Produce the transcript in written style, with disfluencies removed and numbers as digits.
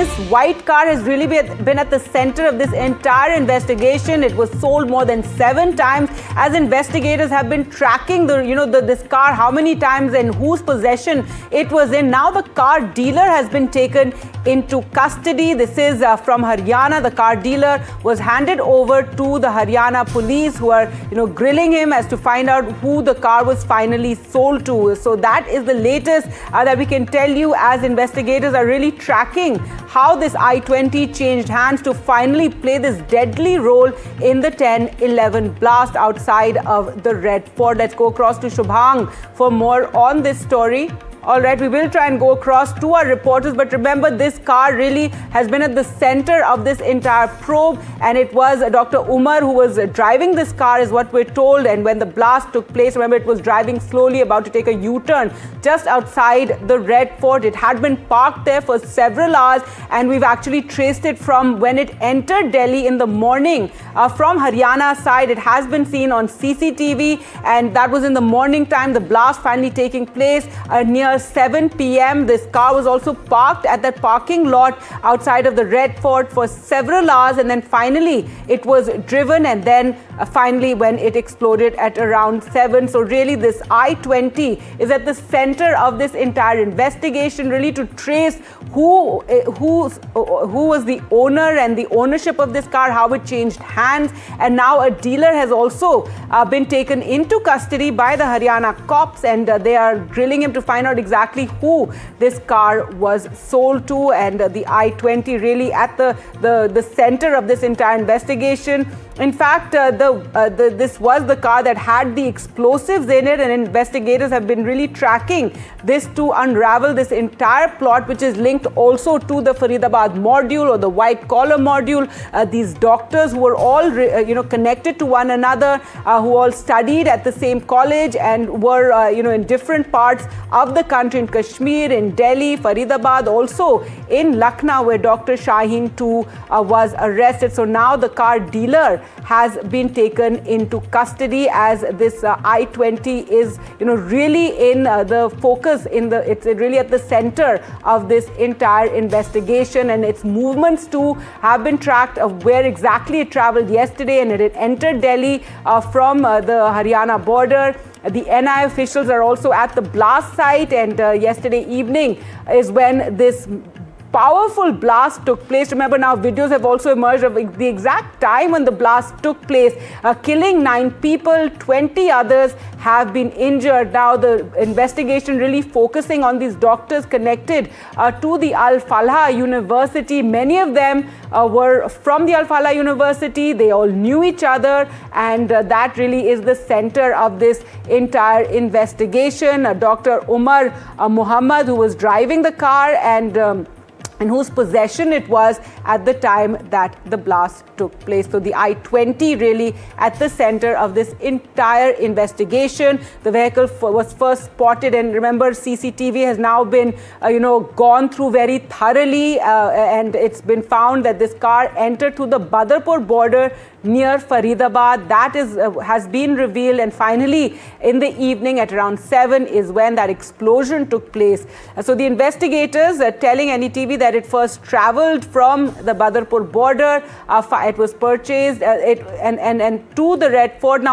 this white car has really been at the center of this entire investigation. It was sold more than 7 times, as investigators have been tracking this car, how many times and whose possession it was in. Now the car dealer has been taken into custody. This is from Haryana. The car dealer was handed over to the Haryana police, who are grilling him as to find out who the car was finally sold to. So that is the latest that we can tell you, as investigators are really tracking how this i20 changed hands to finally play this deadly role in the 10/11 blast outside of the Red Fort. Let's go across to Shubhang for more on this story. All right, we will try and go across to our reporters, but remember, this car really has been at the center of this entire probe, and it was Dr. Umar who was driving this car, is what we're told. And when the blast took place, remember, it was driving slowly, about to take a U-turn just outside the Red Fort. It had been parked there for several hours, and we've actually traced it from when it entered Delhi in the morning from Haryana side. It has been seen on CCTV, and that was in the morning time, the blast finally taking place near 7 p.m. This car was also parked at that parking lot outside of the Red Fort for several hours, and then finally it was driven, and then finally when it exploded at around 7. So really this i20 is at the center of this entire investigation, really to trace who was the owner and the ownership of this car, how it changed hands. And now a dealer has also been taken into custody by the Haryana cops, and they are grilling him to find out exactly who this car was sold to. And the i20 really at the center of this entire investigation. In fact, this was the car that had the explosives in it, and investigators have been really tracking this to unravel this entire plot, which is linked also to the Faridabad module or the white collar module. These doctors who were all connected to one another, who all studied at the same college and were in different parts of the country, in Kashmir, in Delhi, Faridabad, also in Lucknow, where Dr. Shaheen too was arrested. So now the car dealer has been taken into custody, as this i20 is really in the focus, it's really at the center of this entire investigation, and its movements too have been tracked of where exactly it traveled yesterday, and it had entered Delhi from the Haryana border. The NI officials are also at the blast site, and yesterday evening is when this powerful blast took place. Remember, now videos have also emerged of the exact time when the blast took place, killing 9 people, 20 others have been injured. Now the investigation really focusing on these doctors connected to the Al Falha University. Many of them were from the Al Falha University. They all knew each other, and that really is the center of this entire investigation. Dr. Umar Mohammad, who was driving the car and whose possession it was at the time that the blast took place. So the i20 really at the center of this entire investigation. The vehicle was first spotted, and remember, CCTV has now been gone through very thoroughly, and it's been found that this car entered through the Badarpur border near Faridabad. That has been revealed, and finally in the evening at around 7 is when that explosion took place. So the investigators are telling NDTV that it first traveled from the Badarpur border, it was purchased and to the Red Fort. Now